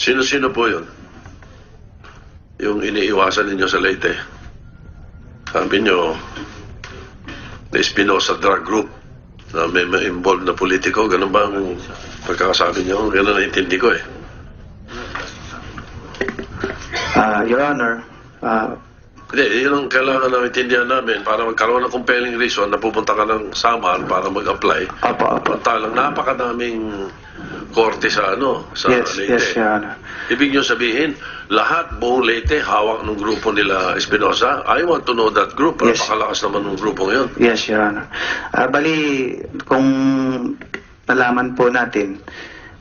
Sino-sino po yun? Yung iniiwasan ninyo sa Leyte. Sabi nyo, na Espinosa Drug Group na may involved na politiko. Ganun ba ang pagkakasabi nyo? Ganun na intindi ko eh. Your Honor, Hindi, yun ang kailangan na intindihan namin para magkaroon ng compelling reason na pupunta ka ng Samar para mag-apply. Apo. Pantalang napakadaming korte sa Yes, Leyte. yes, Your Honor. Ibig nyo sabihin, lahat buong Leyte hawak ng grupo nila Espinosa. I want to know that group. Yes. Napakalakas naman ng grupong yun. Yes, Your Honor. Bali, kung nalaman po natin,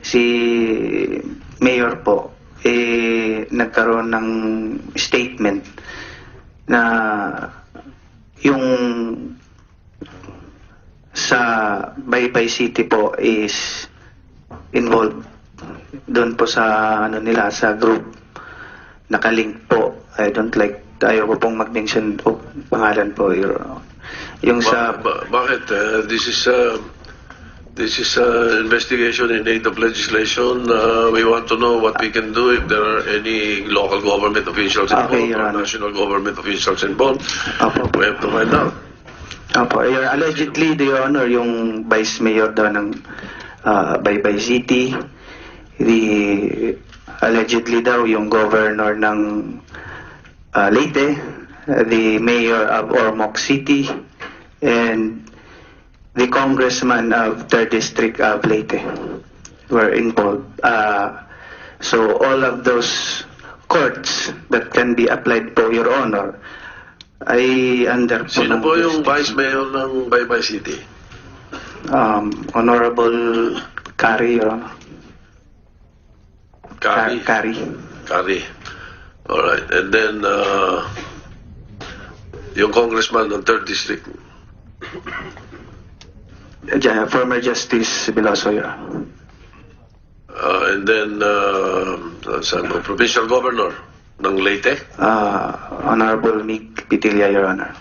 si Mayor po, nagkaroon ng statement na yung sa Baybay City po is involved doon po sa nila sa group nakalink po. Ayaw ko pong mag-mention po pangalan po yung sa Bakit? This is investigation in aid of legislation. We want to know what we can do if there are any local government officials involved Your or Honor. national government officials involved. Opo. We have to find out. Opo, allegedly, Your Honor, yung Vice Mayor daw ng Baybay City, allegedly daw yung Governor ng Leyte, the Mayor of Ormoc City, and the Congressman of 3rd District of Leyte were involved. So all of those courts that can be applied po, Your Honor, ay under po Sino ng po yung Vice jurisdiction. Mayor ng Baybay City? Honorable Kari, Your Honor. Kari. Kari. Alright. And then, yung congressman ng 3rd District. Former Justice Veloso, Your Honor. And then, provincial governor ng Leyte. Honorable Mig Pitilla, Your Honor.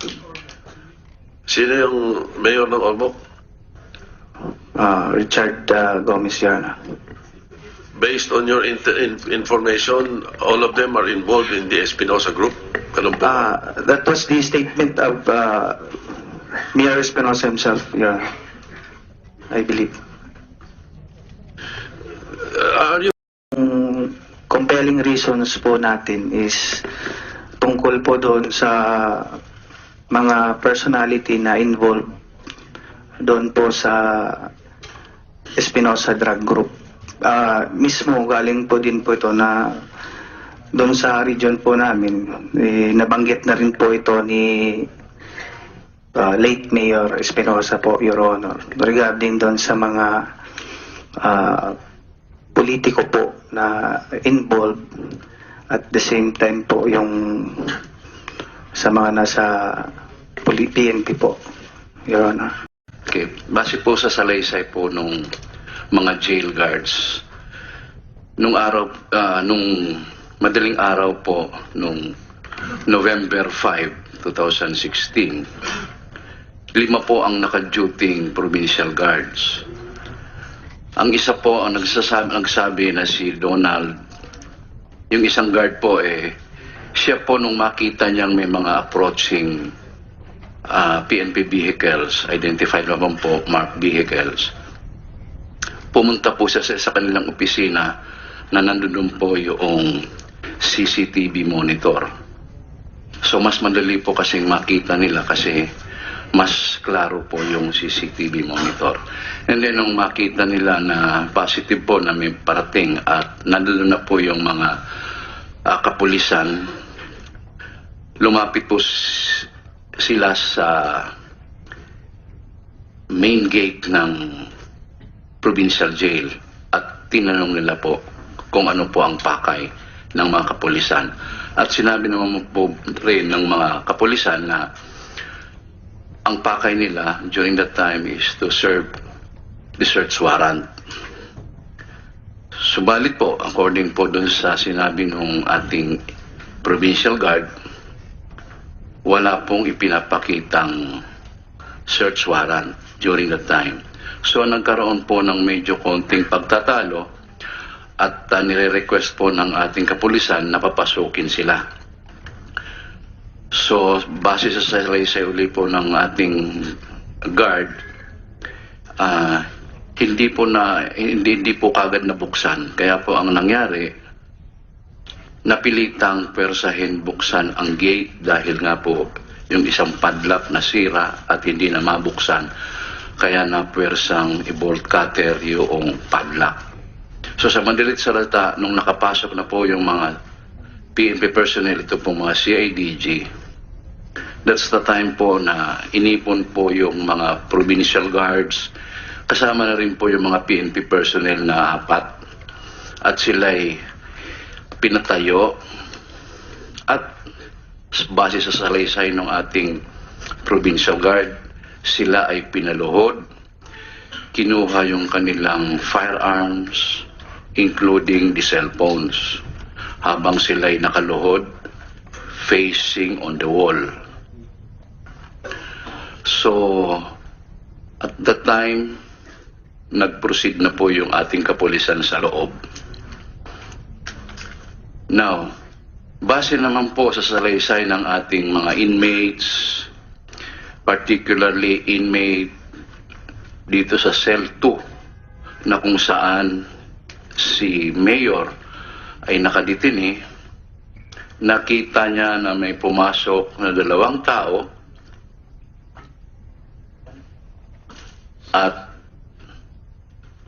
Sino yung mayor ng Ormoc? Richard Gomez, Your Honor. Based on your information, all of them are involved in the Espinosa group? Ganun po? That was the statement of Mayor Espinosa himself, Your Honor. I believe. Are you... Compelling reasons po natin is tungkol po doon sa mga personality na involved doon po sa Espinosa Drug Group. Mismo galing po din po ito na doon sa region po namin, nabanggit na rin po ito ni late Mayor Espinosa po, Your Honor, regarding doon sa mga politiko po na involved at the same time po yung sa mga nasa PNP po, Your Honor. Okay, base po sa salaysay po nung mga jail guards, nung madaling araw po nung November 5, 2016, 5 po ang naka-duting provincial guards. Ang isa po ang nagsabi na si Donald. Yung isang guard po siya po nung makita niyang may mga approaching PNP vehicles, identified naman po marked vehicles, pumunta po siya sa kanilang opisina na nandun po yung CCTV monitor. So mas madali po kasing makita nila kasi mas klaro po yung CCTV monitor. And then nung makita nila na positive po na may parating at nandun na po yung mga kapulisan, lumapit po sila sa main gate ng provincial jail at tinanong nila po kung ano po ang pakay ng mga kapulisan. At sinabi naman po rin ng mga kapulisan na ang pakay nila during that time is to serve the search warrant. Subalit po, according po dun sa sinabi ng ating provincial guard, wala pong ipinapakitang search warrant during that time. So nagkaroon po ng medyo konting pagtatalo at nire-request po ng ating kapulisan na papasukin sila. So, base sa salaysay uli po ng ating guard, hindi po kagad nabuksan. Kaya po ang nangyari, napilitang pwersahin buksan ang gate dahil nga po yung isang padlock nasira at hindi na mabuksan. Kaya napwersang i-bolt cutter yung padlock. So sa madalit salita, nung nakapasok na po yung mga PNP personnel, ito po mga CIDG, that's the time po na inipon po yung mga provincial guards, kasama na rin po yung mga PNP personnel na 4, at sila'y pinatayo at base sa salaysay ng ating provincial guard, sila ay pinaluhod, kinuha yung kanilang firearms, including the cellphones, habang sila'y nakaluhod, facing on the wall. So, at that time, nag-proceed na po yung ating kapulisan sa loob. Now, base naman po sa salaysay ng ating mga inmates, particularly inmate dito sa cell 2, na kung saan si Mayor ay nakadetine, nakita niya na may pumasok na 2 tao at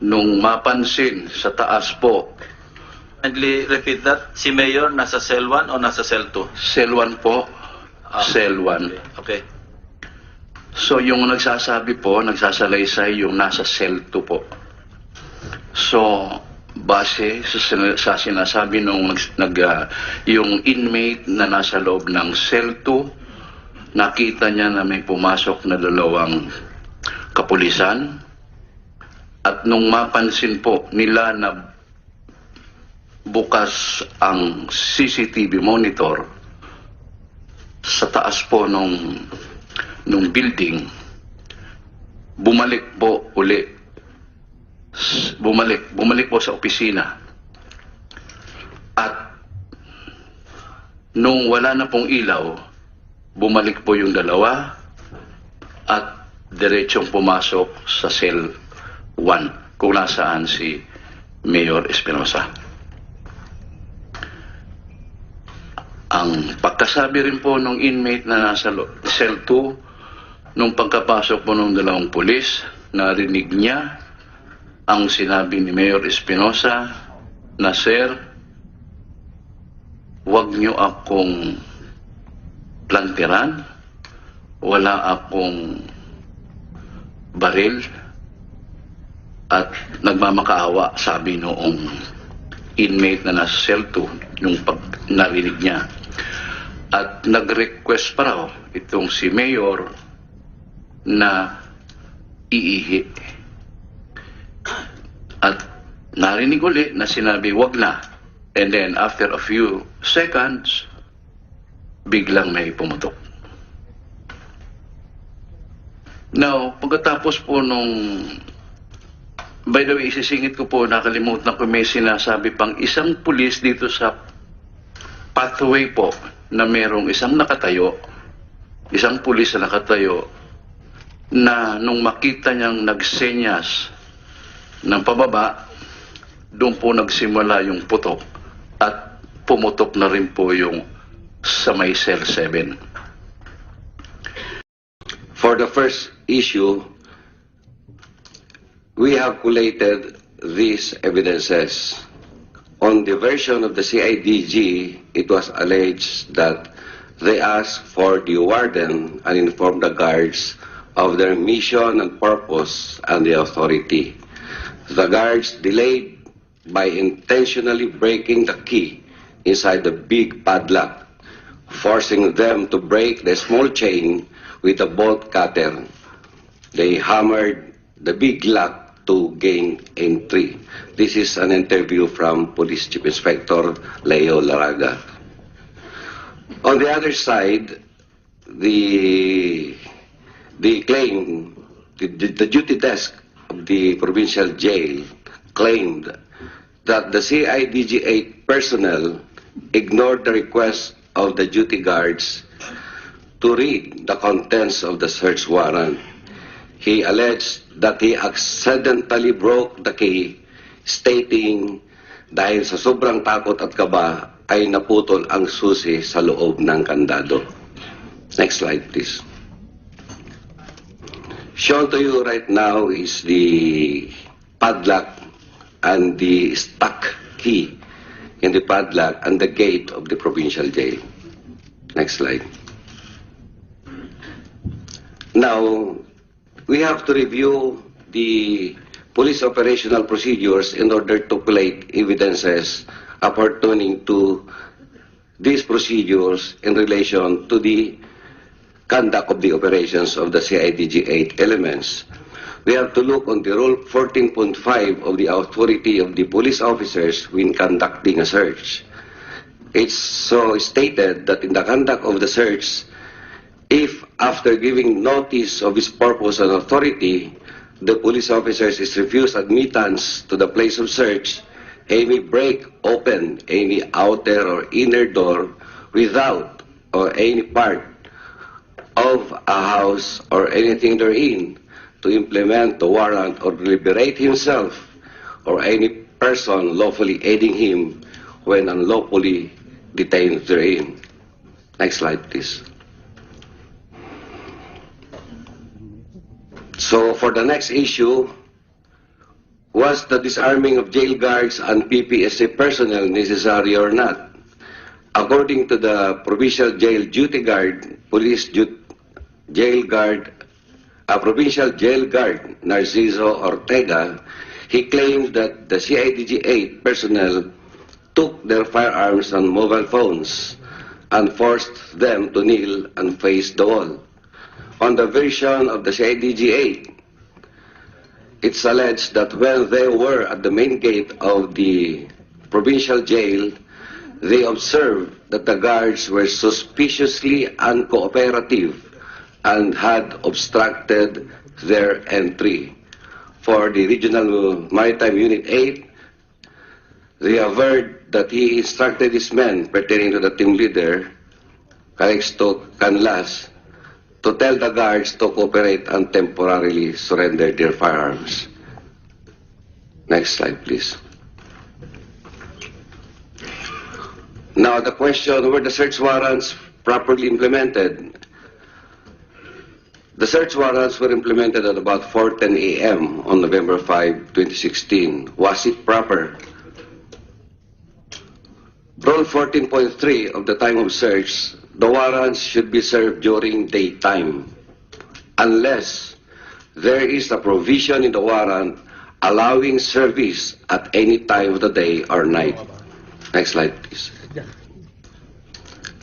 nung mapansin sa taas po. Kindly repeat that. Si Mayor nasa cell 1 o nasa cell 2? Cell 1 po. Cell 1. Okay. So yung nagsasalaysay yung nasa cell 2 po. So base sa sinasabi nung yung inmate na nasa loob ng cell 2, nakita niya na may pumasok na 2 kapulisan, at nung mapansin po nila na bukas ang CCTV monitor sa taas po nung building, bumalik po sa opisina. At nung wala na pong ilaw, bumalik po yung 2 at diretsong pumasok sa cell 1 kung nasaan si Mayor Espinosa. Ang pagkasabi rin po ng inmate na nasa cell 2, nung pagkapasok po ng 2 pulis, narinig niya ang sinabi ni Mayor Espinosa na, "Sir, huwag niyo akong plantiran, wala akong baril," at nagmamakaawa, sabi noong inmate na nasa cell 2 nung pag narinig niya. At nag-request pa raw itong si Mayor na iihi. At narinig uli na sinabi, "Wag na." And then after a few seconds, biglang may pumutok. Now, pagkatapos po nung, by the way, isisingit ko po, nakalimutan ko, may sinasabi pang isang pulis dito sa pathway po na merong isang pulis na nakatayo, na nung makita niyang nagsenyas ng pababa, doon po nagsimula yung putok at pumutok na rin po yung sa may cell 7. For the first issue, we have collated these evidences. On the version of the CIDG, it was alleged that they asked for the warden and informed the guards of their mission and purpose and the authority. The guards delayed by intentionally breaking the key inside the big padlock, forcing them to break the small chain with a bolt cutter. They hammered the big lock to gain entry. This is an interview from Police Chief Inspector Leo Laraga. On the other side, the duty desk of the provincial jail claimed that the CIDG 8 personnel ignored the request of the duty guards to read the contents of the search warrant. He alleged that he accidentally broke the key, stating dahil sa sobrang takot at kaba ay naputol ang susi sa loob ng kandado. Next slide, please. Shown to you right now is the padlock and the stuck key in the padlock and the gate of the provincial jail. Next slide. Now, we have to review the police operational procedures in order to collate evidences appertaining to these procedures in relation to the conduct of the operations of the CIDG 8 elements. We have to look on the Rule 14.5 of the authority of the police officers when conducting a search. It's so stated that in the conduct of the search, if after giving notice of its purpose and authority, the police officers is refused admittance to the place of search, they may break open any outer or inner door without or any part of a house or anything therein to implement the warrant or liberate himself or any person lawfully aiding him when unlawfully detained therein. Next slide, please. So for the next issue, was the disarming of jail guards and PPSA personnel necessary or not? According to the provincial jail duty guard, provincial jail guard Narciso Ortega, he claimed that the CIDG 8 personnel took their firearms and mobile phones and forced them to kneel and face the wall. On the version of the CIDG 8, it's alleged that when they were at the main gate of the provincial jail, they observed that the guards were suspiciously uncooperative and had obstructed their entry. For the Regional Maritime Unit 8, they averred that he instructed his men pertaining to the team leader, Calixto Canlas, to tell the guards to cooperate and temporarily surrender their firearms. Next slide, please. Now, the question, were the search warrants properly implemented? The search warrants were implemented at about 4:10 a.m. on November 5, 2016. Was it proper? Rule 14.3 of the time of search, the warrants should be served during daytime unless there is a provision in the warrant allowing service at any time of the day or night. Next slide, please.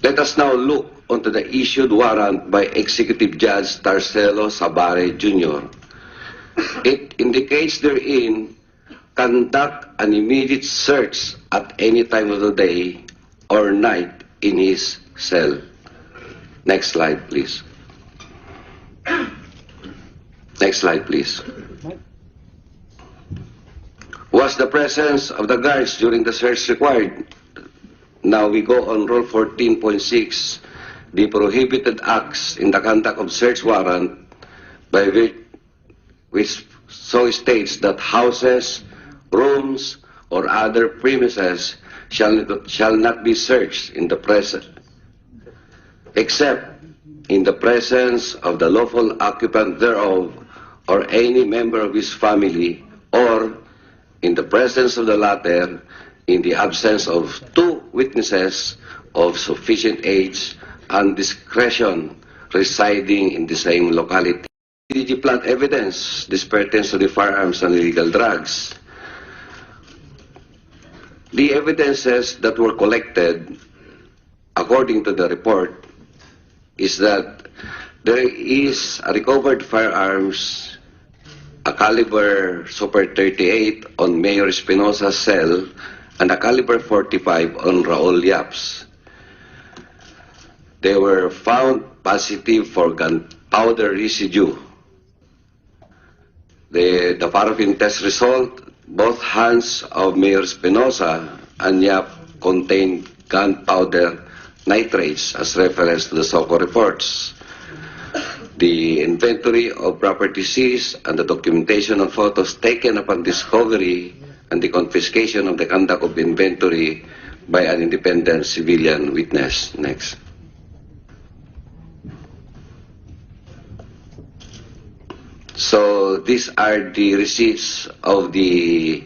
Let us now look onto the issued warrant by Executive Judge Tarcelo Sabare Jr. It indicates therein, conduct an immediate search at any time of the day or night in his cell. Next slide, please. Next slide, please. Was the presence of the guards during the search required? Now we go on Rule 14.6, the prohibited acts in the conduct of search warrant, by which so states that houses, rooms, or other premises shall not be searched in the present, except in the presence of the lawful occupant thereof or any member of his family, or in the presence of the latter in the absence of two witnesses of sufficient age and discretion residing in the same locality. CIDG plant evidence, this pertains to the firearms and illegal drugs. The evidences that were collected, according to the report, is that there is a recovered firearms, a caliber Super 38 on Mayor Espinosa's cell, and a caliber 45 on Raul Yap's. They were found positive for gunpowder residue. The paraffin test result both hands of Mayor Espinosa and Yap contained gunpowder nitrates as reference to the Sotto reports. The inventory of property seized and the documentation of photos taken upon discovery and the confiscation of the conduct of inventory by an independent civilian witness. Next. So these are the receipts of the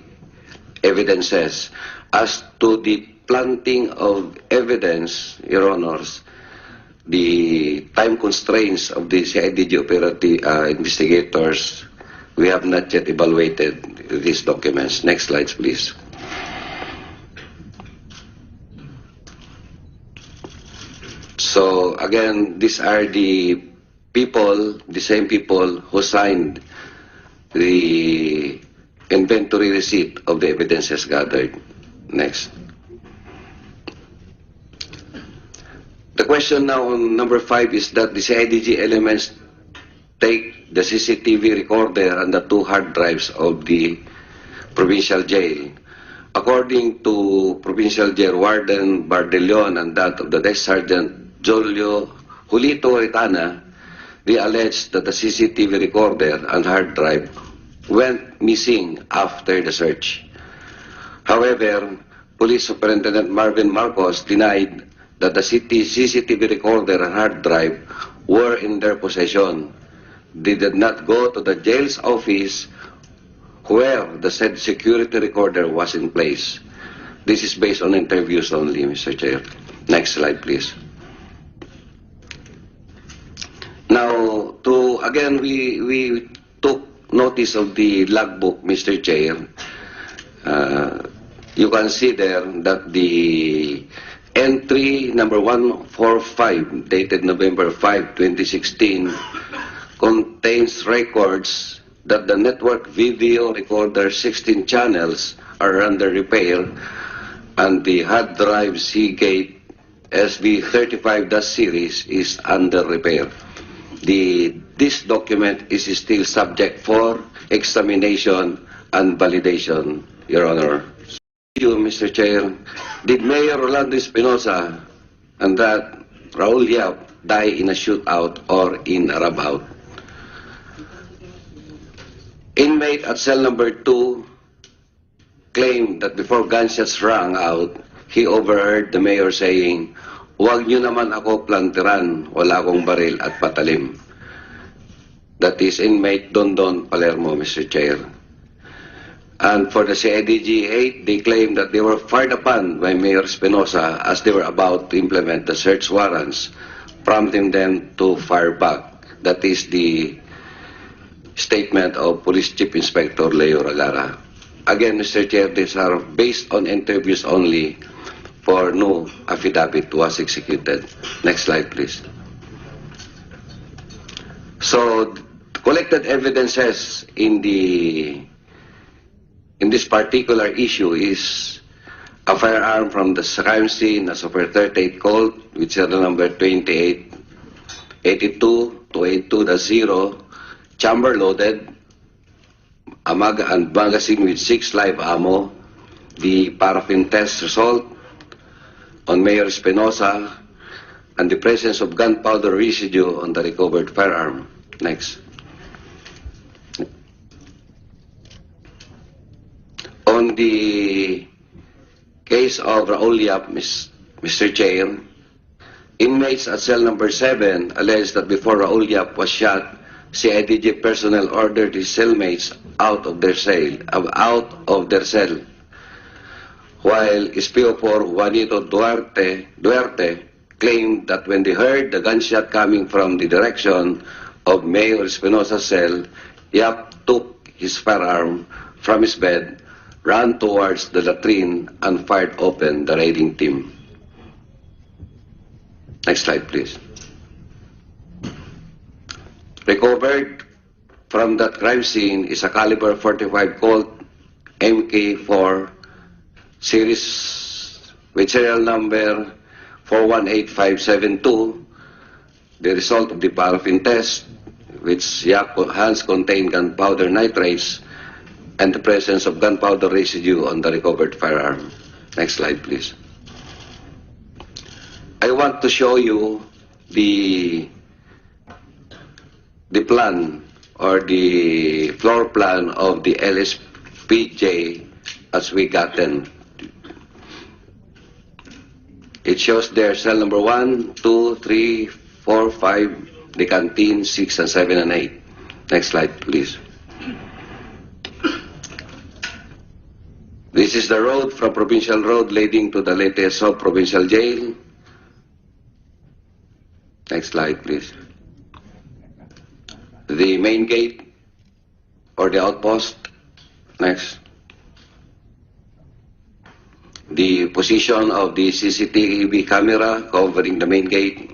evidences. As to the planting of evidence, Your Honors, the time constraints of the CIDG investigators, we have not yet evaluated these documents. Next slides, please. So again, these are the people, the same people who signed the inventory receipt of the evidences gathered. Next. The question now on number 5 is that the CIDG elements take the CCTV recorder and the 2 hard drives of the provincial jail. According to Provincial Jail Warden Bardelion and that of the Desk Sergeant Julio Julito Retana, they alleged that the CCTV recorder and hard drive went missing after the search. However, Police Superintendent Marvin Marcos denied that the CCTV recorder and hard drive were in their possession. They did not go to the jail's office where the said security recorder was in place. This is based on interviews only, Mr. Chair. Next slide, please. Now, again, we took notice of the logbook, Mr. Chair. You can see there that the entry number 145, dated November 5, 2016, contains records that the network video recorder 16 channels are under repair and the hard drive Seagate SV35 series is under repair. This document is still subject for examination and validation, Your Honor. Thank you, Mr. Chair. Did Mayor Rolando Espinosa and that Raul Yap die in a shootout or in a rub-out? Inmate at cell number 2 claimed that before gunshots rang out, he overheard the mayor saying, "Huwag niyo naman ako plantiran, wala akong baril at patalim." That is inmate Dondon Palermo, Mr. Chair. And for the CIDG 8, they claim that they were fired upon by Mayor Espinosa as they were about to implement the search warrants, prompting them to fire back. That is the statement of Police Chief Inspector Leo Laraga. Again, Mr. Chair, these are based on interviews only, for no affidavit was executed. Next slide, please. So, collected evidences in this particular issue is a firearm from the crime scene, a Super 38 Colt with serial number 2882-282-0, chamber loaded, a magazine with 6 live ammo, the paraffin test result on Mayor Espinosa, and the presence of gunpowder residue on the recovered firearm. Next. On the case of Raul Yap, Mr. Chair, inmates at cell number 7 alleged that before Raul Yap was shot, CIDG personnel ordered his cellmates out of their cell, while SPO4 Juanito Duarte claimed that when they heard the gunshot coming from the direction of Mayor Espinosa's cell, Yap took his firearm from his bed, ran towards the latrine, and fired open the raiding team. Next slide, please. Recovered from that crime scene is a caliber 45 Colt MK4 series with serial number 418572. The result of the paraffin test, which Yap's hands contained gunpowder nitrates, and the presence of gunpowder residue on the recovered firearm. Next slide, please. I want to show you the plan or the floor plan of the LSPJ as we got them. It shows there cell number 1, 2, 3, 4, 5, the canteen, 6, and 7, and 8. Next slide, please. This is the road from Provincial Road leading to the latest Provincial Jail. Next slide, please. The main gate or the outpost. Next. The position of the CCTV camera covering the main gate.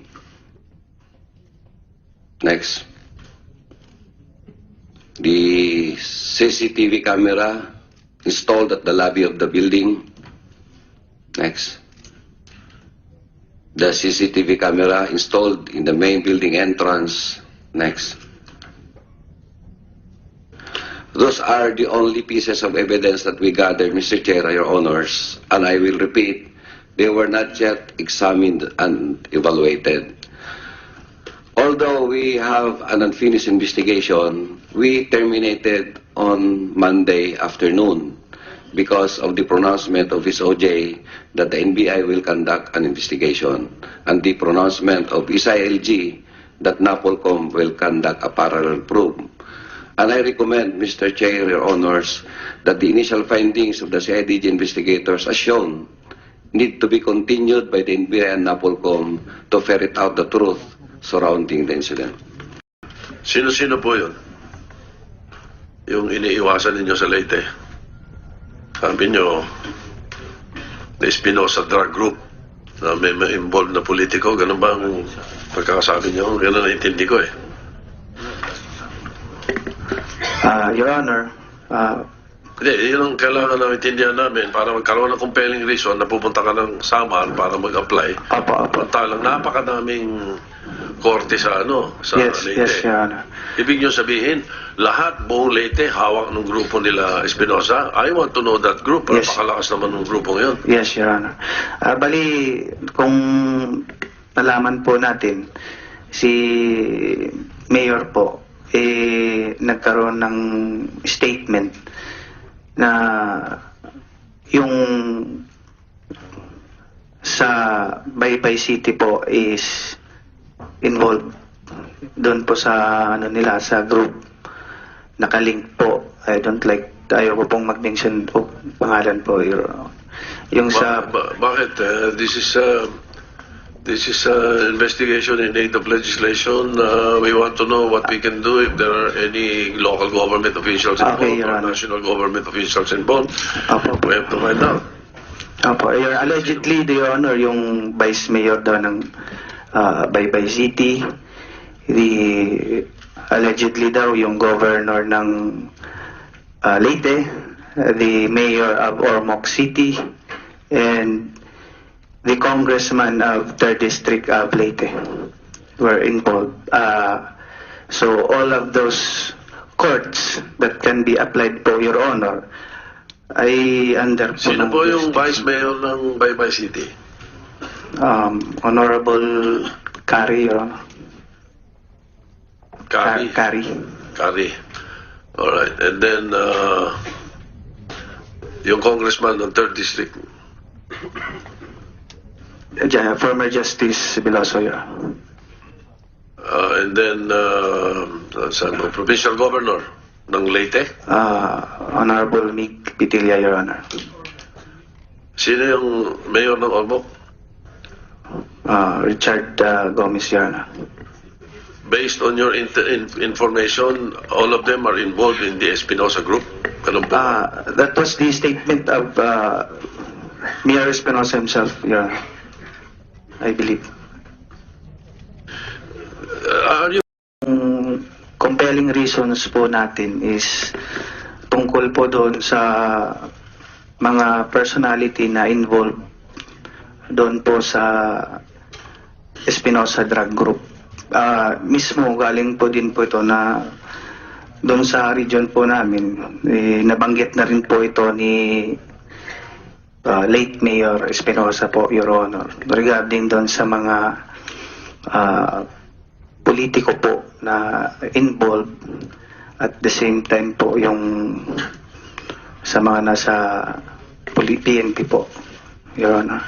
Next. The CCTV camera installed at the lobby of the building. Next. The CCTV camera installed in the main building entrance. Next. Those are the only pieces of evidence that we gathered, Mr. Chair, Your Honors, and I will repeat, they were not yet examined and evaluated. Although we have an unfinished investigation, we terminated on Monday afternoon because of the pronouncement of his OJ that the NBI will conduct an investigation and the pronouncement of CIDG that NAPOLCOM will conduct a parallel probe. And I recommend, Mr. Chair, Your Honors, that the initial findings of the CIDG investigators as shown need to be continued by the NBI and NAPOLCOM to ferret out the truth surrounding the incident. Sino-sino po yun? Yung iniiwasan ninyo sa Leyte. Sabi nyo, na Espinosa Drug Group na may involved na politiko. Ganun ba ang pagkakasabi nyo? Ganun na intindi ko eh. Your Honor, Hindi, yun ang kailangan na intindihan namin para magkaroon ng compelling reason na pupunta ka ng Samar para mag-apply. Apo. Pantalang napakadaming korte sa Yes, Leyte. yes, Your Honor. Ibig nyo sabihin, lahat buong Leyte hawak ng grupo nila Espinosa. I want to know that group. Yes. Napakalakas naman ng grupong yun. Yes, Your Honor. Bali, kung nalaman po natin, si Mayor po, nagkaroon ng statement na yung sa Baybay City po is involved doon po sa nila sa group nakalink po. Ayaw ko pong mag-mention po pangalan po yung sa Bakit? This is investigation in aid of legislation. We want to know what we can do if there are any local government officials involved Your or Honor. national government officials involved. Opo. We have to find out. Opo, allegedly, Your Honor, yung Vice Mayor daw ng Baybay City, allegedly daw yung Governor ng Leyte, the Mayor of Ormoc City, and the Congressman of 3rd District of Leyte were involved. So all of those courts that can be applied po, Your Honor, ay under po Sino ng po yung jurisdiction. Vice Mayor ng Baybay City? Honorable Kari, Your Honor. Kari. Kari. Alright. And then, yung congressman ng 3rd District. Former Justice Veloso, Your Honor. And then, provincial governor ng Leyte. Honorable Mig Pitilla, Your Honor. Sino yung mayor ng Ormoc? Richard Gomez, Your Honor. Based on your information, all of them are involved in the Espinosa group? Ganun po? That was the statement of Mayor Espinosa himself, Your Honor. I believe. Are you... Compelling reasons po natin is tungkol po doon sa mga personality na involved doon po sa Espinosa Drug Group. Mismo galing po din po ito na doon sa region po namin, nabanggit na rin po ito ni late Mayor Espinosa po, Your Honor, regarding doon sa mga politiko po na involved at the same time po yung sa mga nasa PNP po, Your Honor.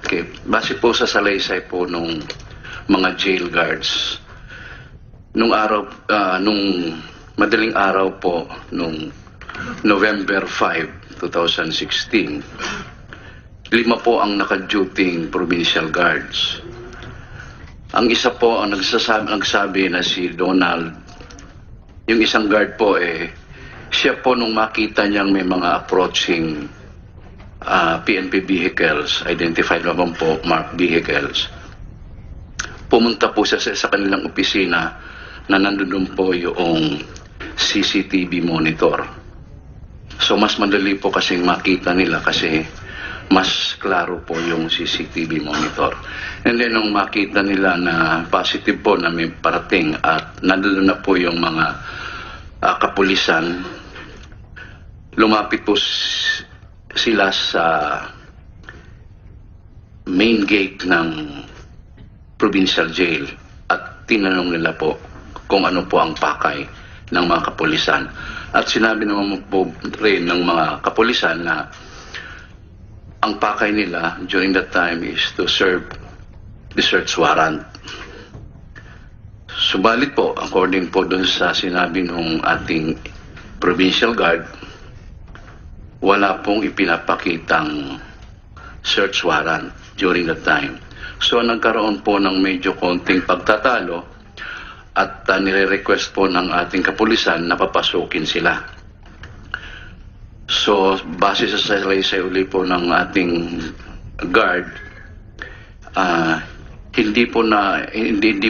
Okay. Base po sa salaysay po nung mga jail guards, nung madaling araw po, nung November 5, 2016, 5 po ang naka-duty provincial guards. Ang isa po ang nagsabi na si Donald, yung isang guard po siya po nung makita niyang may mga approaching PNP vehicles, identified naman po marked vehicles, pumunta po siya sa kanilang opisina na nandun po yung CCTV monitor. So mas madali po kasing makita nila kasi mas klaro po yung CCTV monitor. And then nung makita nila na positive po na may parating at nandun na po yung mga kapulisan, lumapit po sila sa main gate ng provincial jail at tinanong nila po kung ano po ang pakay ng mga kapulisan. At sinabi naman po rin ng mga kapulisan na ang pakay nila during that time is to serve the search warrant. Subalit po, according po dun sa sinabi ng ating provincial guard, wala pong ipinapakitang search warrant during that time. So nagkaroon po ng medyo konting pagtatalo at nire-request po ng ating kapulisan na papasukin sila. So base sa salaysay uli po ng ating guard, hindi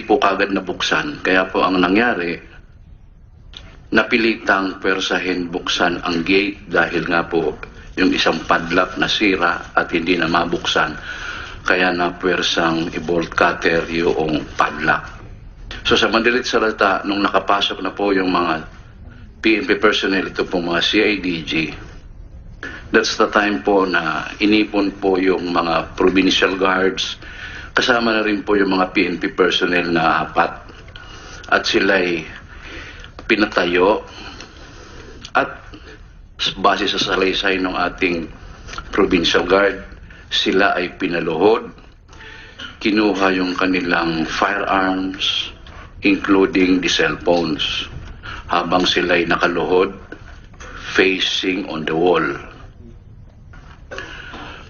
po kagad nabuksan. Kaya po ang nangyari, napilitang pwersahin buksan ang gate dahil nga po yung isang padlock na sira at hindi na mabuksan. Kaya napwersang i-bolt cutter yung padlock. So sa madalit salita, nung nakapasok na po yung mga PNP personnel, ito po mga CIDG, that's the time po na inipon po yung mga provincial guards, kasama na rin po yung mga PNP personnel na 4 at sila'y pinatayo at base sa salaysay ng ating provincial guard, sila ay pinaluhod, kinuha yung kanilang firearms including the cellphones habang sila'y nakaluhod facing on the wall.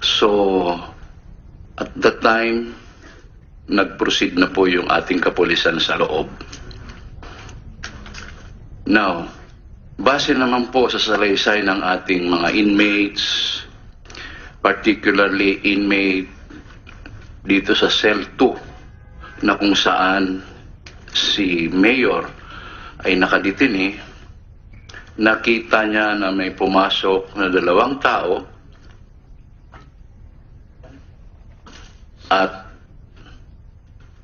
So at that time nag-proceed na po yung ating kapulisan sa loob. Now, base naman po sa salaysay ng ating mga inmates, particularly inmate dito sa cell 2 na kung saan si Mayor ay nakadetine, nakita niya na may pumasok na 2 tao at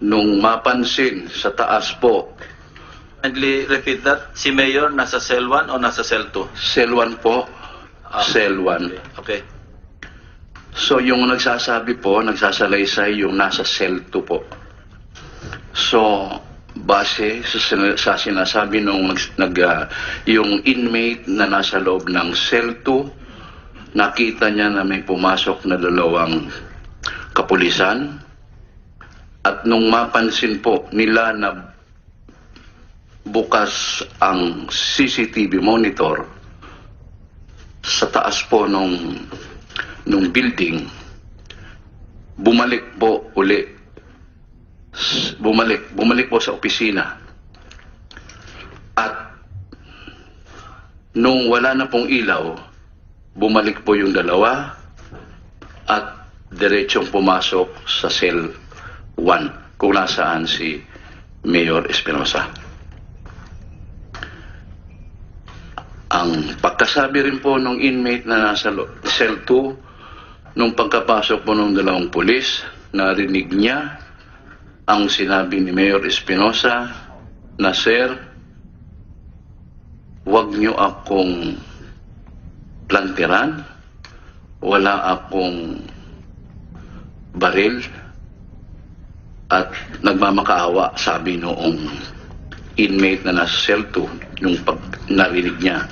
nung mapansin sa taas po, Kindly repeat that. Si Mayor nasa cell 1 o nasa cell 2? cell 1 po, cell 1. Okay. So yung nagsasalaysay yung nasa cell 2 po. So base sa sinasabi nung yung inmate na nasa loob ng cell 2, nakita niya na may pumasok na 2 kapulisan at nung mapansin po nila na bukas ang CCTV monitor sa taas po nung building, bumalik po po sa opisina at nung wala na pong ilaw, bumalik po yung 2 at diretsong pumasok sa cell 1 kung nasaan si Mayor Espinosa. Ang pagkasabi rin po ng inmate na nasa cell 2, nung pagkapasok po ng 2 pulis, narinig niya ang sinabi ni Mayor Espinosa na, "Sir, wag niyo akong plantiran, wala akong baril, at nagmamakaawa, sabi noong inmate na nasa cell 2 nung pag narinig niya.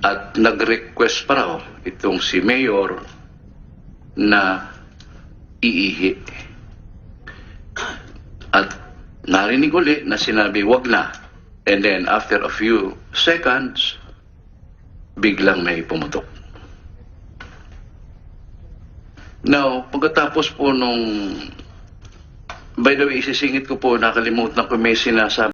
At nag-request pa raw itong si Mayor na iihi. At narinig uli na sinabi, wag na. And then after a few seconds, biglang may pumutok. Now, pagkatapos po nung, by the way, isisingit ko po, nakalimutan ko may sinasabi